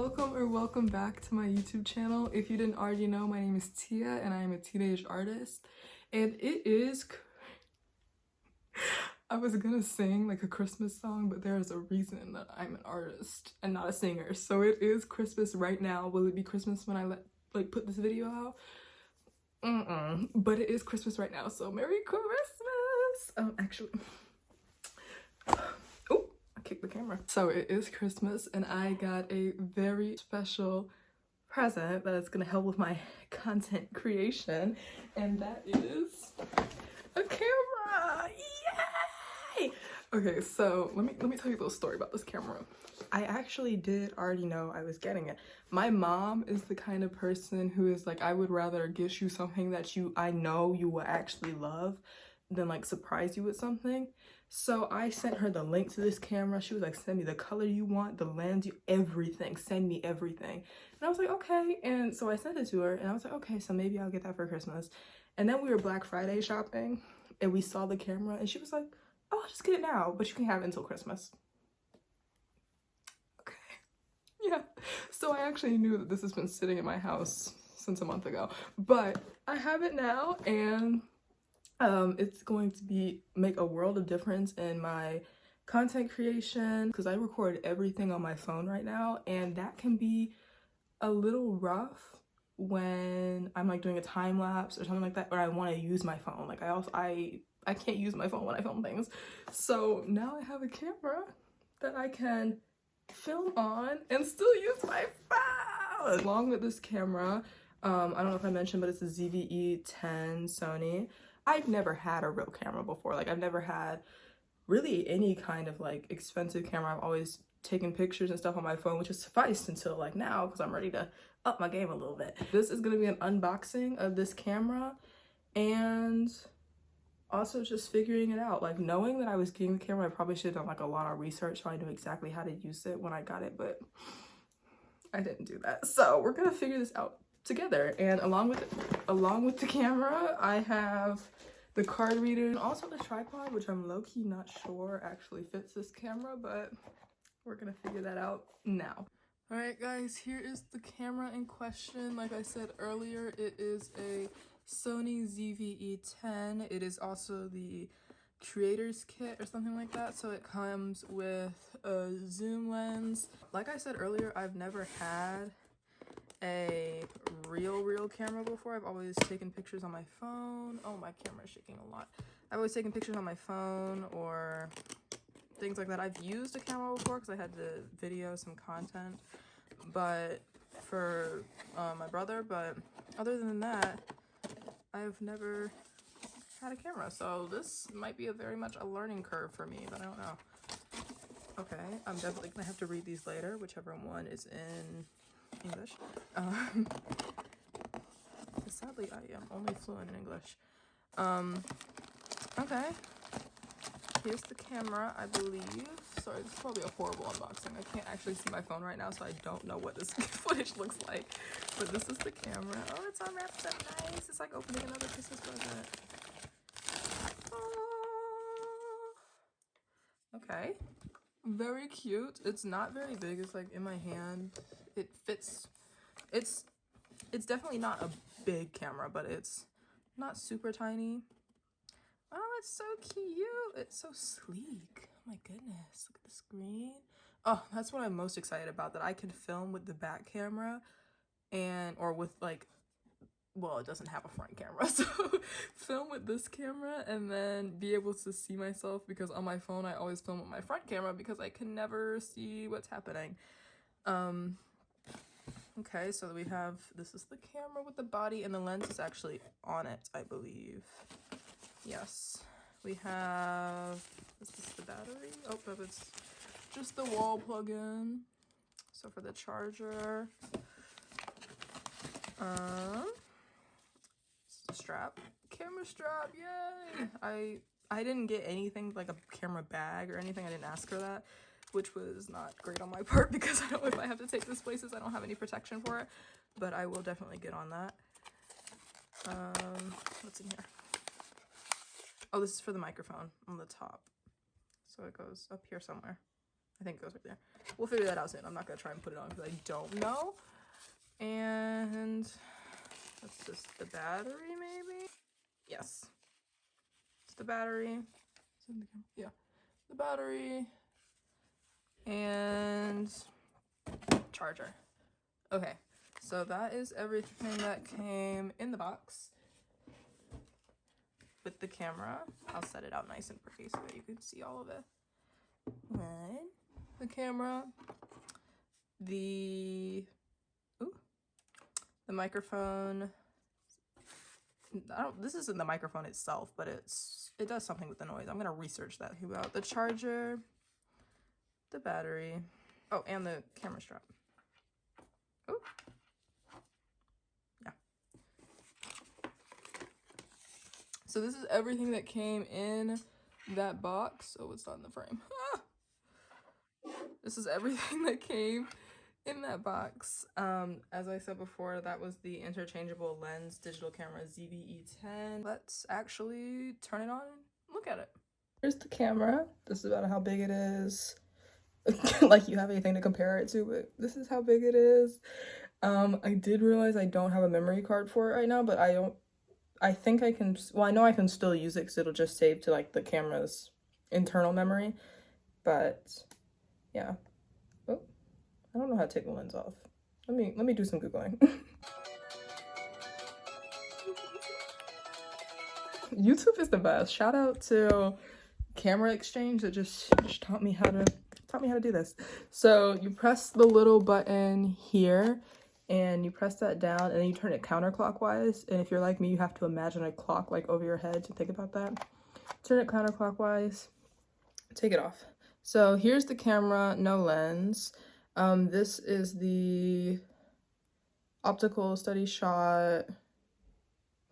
welcome or welcome back to my YouTube channel. If you didn't already know, my name is Tia and I am a teenage artist. And it is... I was gonna sing like a Christmas song, but there is a reason that I'm an artist and not a singer. So it is Christmas right now. Will it be Christmas when I put this video out? But it is Christmas right now, so Merry Christmas! Actually... Oh, I kicked the camera. So it is Christmas and I got a very special present that is gonna help with my content creation, and that is a camera! Yay! Okay, so let me tell you a little story about this camera. I actually did already know I was getting it. My mom is the kind of person who is like, I would rather get you something that I know you will actually love than like surprise you with something. So I sent her the link to this camera. She was like, send me the color you want, the lens, everything, send me everything. And I was like, okay. And so I sent it to her and I was like, okay, so maybe I'll get that for Christmas. And then we were Black Friday shopping and we saw the camera and she was like, oh, just get it now, but you can have it until Christmas. Okay, yeah. So I actually knew that this has been sitting in my house since a month ago, but I have it now, and it's going to make a world of difference in my content creation because I record everything on my phone right now, and that can be a little rough when I'm like doing a time lapse or something like that, or I want to use my phone. Like I can't use my phone when I film things. So now I have a camera that I can film on and still use my phone. Along with this camera, I don't know if I mentioned, but it's the Z-VE10 Sony. I've never had a real camera before. Like I've never had really any kind of like expensive camera. I've always taken pictures and stuff on my phone, which has sufficed until like now because I'm ready to up my game a little bit. This is gonna be an unboxing of this camera and also just figuring it out. Like knowing that I was getting the camera, I probably should have done like a lot of research so I knew exactly how to use it when I got it, but I didn't do that. So we're gonna figure this out together. And along with the camera, I have the card reader and also the tripod, which I'm low-key not sure actually fits this camera, but we're gonna figure that out now. All right, guys, here is the camera in question. Like I said earlier, it is a Sony Z-VE10. It is also the creator's kit or something like that, so it comes with a zoom lens. Like I said earlier, I've never had a real camera before. I've always taken pictures on my phone. Oh, my camera is shaking a lot. I've always taken pictures on my phone or things like that. I've used a camera before because I had to video some content, but for my brother, but other than that, I've never had a camera, so this might be very much a learning curve for me, but I don't know. Okay, I'm definitely gonna have to read these later, whichever one is in English. Sadly, I am only fluent in English. Okay, here's the camera, I believe. Sorry, this is probably a horrible unboxing. I can't actually see my phone right now, so I don't know what this footage looks like. But this is the camera. Oh, it's unwrapped so nice. It's like opening another Christmas present. Oh. Okay. Very cute. It's not very big. It's like in my hand. It fits. It's definitely not a big camera, but it's not super tiny. Oh, it's so cute. It's so sleek. Oh my goodness. Look at the screen. Oh, that's what I'm most excited about, that I can film with the back camera or with like, well, it doesn't have a front camera, so film with this camera and then be able to see myself, because on my phone I always film with my front camera because I can never see what's happening. Okay, so we have, this is the camera with the body, and the lens is actually on it, I believe. Yes, we have, is this the battery? Oh, no, it's just the wall plug-in. So for the charger, strap, camera strap, yay! I didn't get anything like a camera bag or anything. I didn't ask for that, which was not great on my part because I don't know if I have to take this places. I don't have any protection for it, but I will definitely get on that. What's in here? Oh, this is for the microphone on the top. So it goes up here somewhere. I think it goes right there. We'll figure that out soon. I'm not gonna try and put it on because I don't know. And that's just the battery, maybe? Yes. It's the battery. Yeah. The battery. And charger. Okay. So that is everything that came in the box with the camera. I'll set it out nice and pretty so that you can see all of it. Right. The camera. The microphone. This isn't the microphone itself, but it does something with the noise. I'm gonna research that about the charger, the battery, oh, and the camera strap. Oh, yeah. So this is everything that came in that box. Oh, it's not in the frame. This is everything that came in that box. As I said before, that was the interchangeable lens digital camera Z-VE10. Let's actually turn it on and look at it. Here's the camera. This is about how big it is. Like you have anything to compare it to, but this is how big it is. I did realize I don't have a memory card for it right now, but I think I can, well, I know I can still use it because it'll just save to like the camera's internal memory, but yeah. Oh, I don't know how to take the lens off. Let me do some Googling. YouTube is the best. Shout out to Camera Exchange that just taught me how to do this. So you press the little button here and you press that down and then you turn it counterclockwise. And if you're like me, you have to imagine a clock like over your head to think about that. Turn it counterclockwise, take it off. So here's the camera, no lens. This is the optical study shot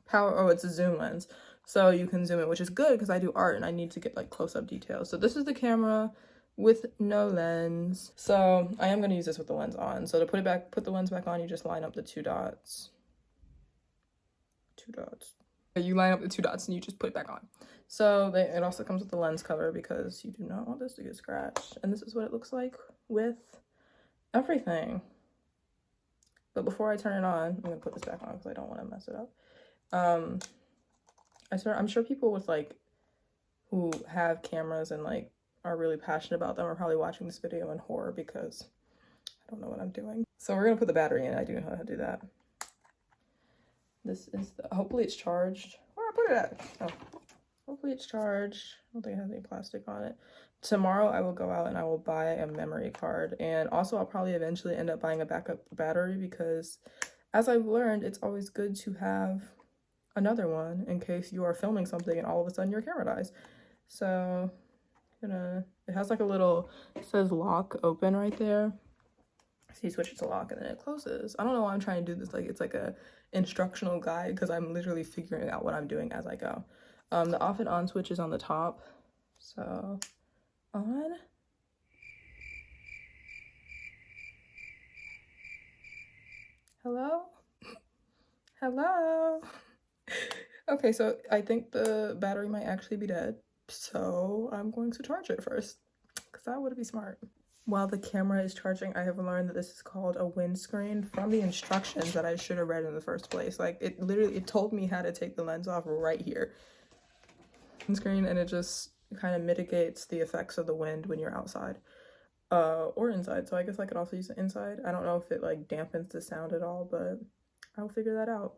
power. Oh, it's a zoom lens. So you can zoom it, which is good because I do art and I need to get like close-up details. So this is the camera with no lens. So I am going to use this with the lens on. So to put the lens back on, you just line up the two dots. You line up the two dots and you just put it back on. So it also comes with the lens cover because you do not want this to get scratched. And this is what it looks like with everything. But before I turn it on, I'm gonna put this back on because I don't want to mess it up. I'm sure people with like who have cameras and like are really passionate about them are probably watching this video in horror because I don't know what I'm doing. So we're gonna put the battery in. I do know how to do that. This is hopefully it's charged. Where I put it at? Oh, hopefully it's charged. I don't think it has any plastic on it. Tomorrow I will go out and I will buy a memory card, and also I'll probably eventually end up buying a backup battery because as I've learned, it's always good to have another one in case you are filming something and all of a sudden your camera dies. So it has like a little, it says lock open right there. So you switch it to lock and then it closes. I don't know why I'm trying to do this like it's like a instructional guide because I'm literally figuring out what I'm doing as I go. The off and on switch is on the top. So on. Hello? Hello? Okay, so I think the battery might actually be dead. So I'm going to charge it first because that would be smart. While the camera is charging, I have learned that this is called a windscreen from the instructions that I should have read in the first place. Like it told me how to take the lens off right here. Windscreen, and it just kind of mitigates the effects of the wind when you're outside or inside. So I guess I could also use it inside. I don't know if it like dampens the sound at all, but I'll figure that out.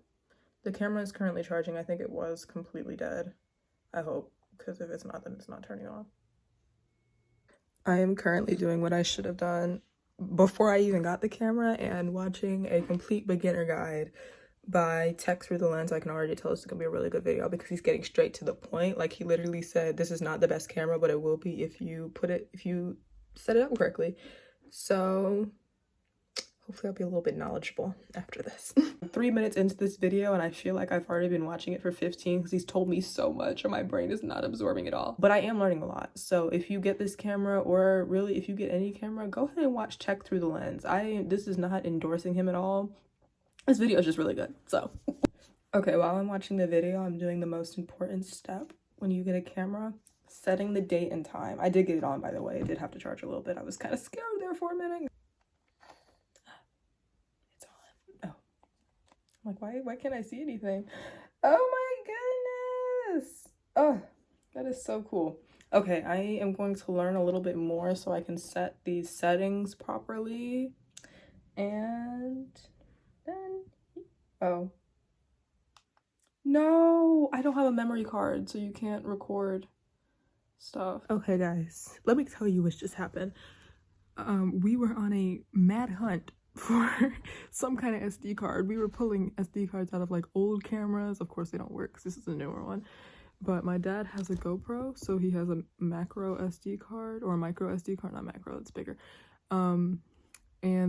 The camera is currently charging. I think it was completely dead. I hope, because if it's not, then it's not turning on. I am currently doing what I should have done before I even got the camera and watching a complete beginner guide by Tech Through the Lens. I can already tell this is gonna be a really good video because he's getting straight to the point. Like he literally said, this is not the best camera, but it will be if you set it up correctly. So hopefully I'll be a little bit knowledgeable after this. 3 minutes into this video and I feel like I've already been watching it for 15 because he's told me so much and my brain is not absorbing it all. But I am learning a lot. So if you get this camera, or really if you get any camera, go ahead and watch Tech Through the Lens. This is not endorsing him at all. This video is just really good. So okay, while I'm watching the video, I'm doing the most important step when you get a camera, setting the date and time. I did get it on, by the way. I did have to charge a little bit. I was kind of scared there for a minute. It's on. Oh, I'm like, why can't I see anything? Oh my goodness. Oh, that is so cool. Okay, I am going to learn a little bit more so I can set these settings properly. And then, oh. No, I don't have a memory card, so you can't record stuff. Okay, guys, let me tell you what just happened. We were on a mad hunt for some kind of SD card. We were pulling SD cards out of like old cameras. Of course, they don't work because this is a newer one. But my dad has a GoPro, so he has a macro SD card, or a micro SD card, not macro, it's bigger. And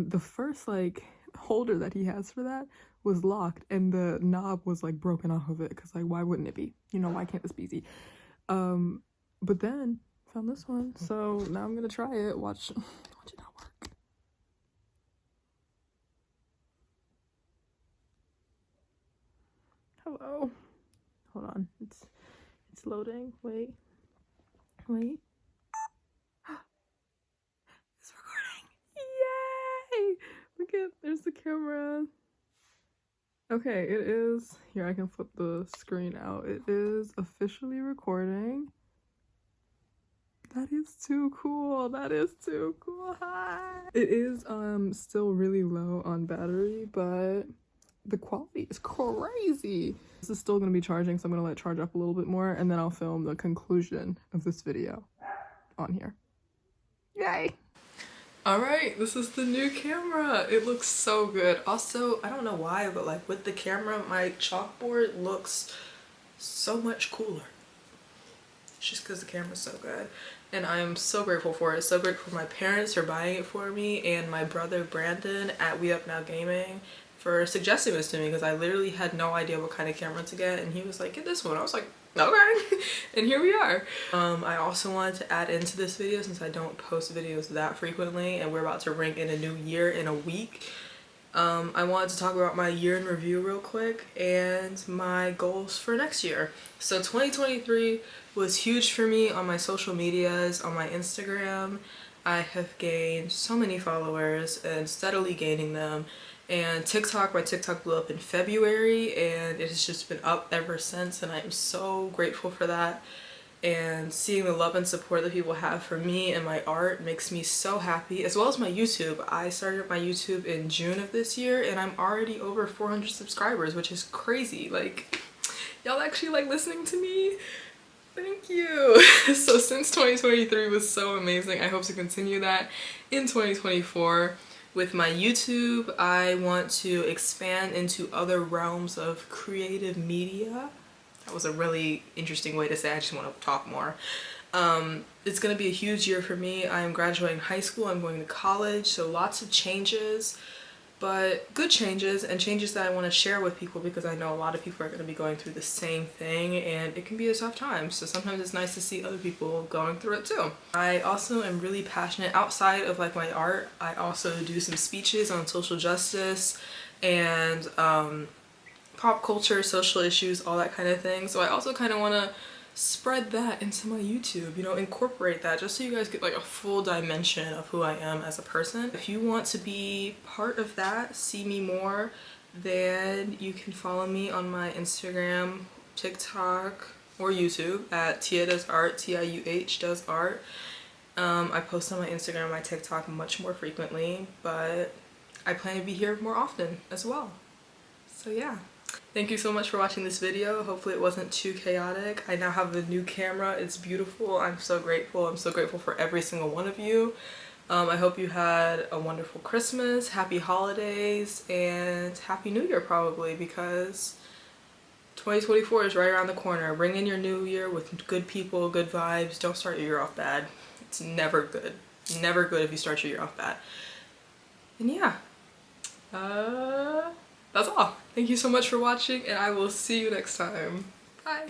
the first like holder that he has for that was locked, and the knob was like broken off of it, because like, why wouldn't it be? You know, why can't this be easy? But then found this one, so now I'm gonna try it. Watch it not work. Hello, hold on, it's loading. Wait. It's recording. Yay! Look at, there's the camera. Okay, it is, here I can flip the screen out. It is officially recording. That is too cool. That is too cool. Hi. It is still really low on battery, but the quality is crazy. This is still gonna be charging, so I'm gonna let it charge up a little bit more, and then I'll film the conclusion of this video on here. Yay! Alright, this is the new camera. It looks so good. Also, I don't know why, but like with the camera, my chalkboard looks so much cooler. It's just because the camera's so good. And I am so grateful for it. So grateful for my parents for buying it for me, and my brother Brandon at We Up Now Gaming for suggesting this to me, because I literally had no idea what kind of camera to get, and he was like, get this one. I was like, okay. And here we are. I also wanted to add into this video, since I don't post videos that frequently and we're about to ring in a new year in a week, I wanted to talk about my year in review real quick and my goals for next year. So 2023 was huge for me on my social medias. On my Instagram, I have gained so many followers and steadily gaining them. And TikTok, my TikTok blew up in February, and it has just been up ever since, and I am so grateful for that. And seeing the love and support that people have for me and my art makes me so happy, as well as my YouTube. I started my YouTube in June of this year, and I'm already over 400 subscribers, which is crazy. Like, y'all actually like listening to me? Thank you. So since 2023 was so amazing, I hope to continue that in 2024. With my YouTube, I want to expand into other realms of creative media. That was a really interesting way to say I just want to talk more. It's going to be a huge year for me. I am graduating high school, I'm going to college, so lots of changes, but good changes, and changes that I want to share with people, because I know a lot of people are going to be going through the same thing, and it can be a tough time, so sometimes it's nice to see other people going through it too. I also am really passionate outside of like my art. I also do some speeches on social justice and pop culture, social issues, all that kind of thing, so I also kind of want to spread that into my YouTube, you know, incorporate that, just so you guys get like a full dimension of who I am as a person. If you want to be part of that, see me more, then you can follow me on my Instagram, TikTok, or YouTube at Tia Does Art, Tiuh Does Art. I post on my Instagram and my TikTok much more frequently, but I plan to be here more often as well. So yeah. Thank you so much for watching this video. Hopefully it wasn't too chaotic. I now have the new camera. It's beautiful. I'm so grateful. I'm so grateful for every single one of you. I hope you had a wonderful Christmas, happy holidays, and happy new year probably, because 2024 is right around the corner. Bring in your new year with good people, good vibes. Don't start your year off bad. It's never good. Never good if you start your year off bad. And yeah. That's all. Thank you so much for watching, and I will see you next time. Bye!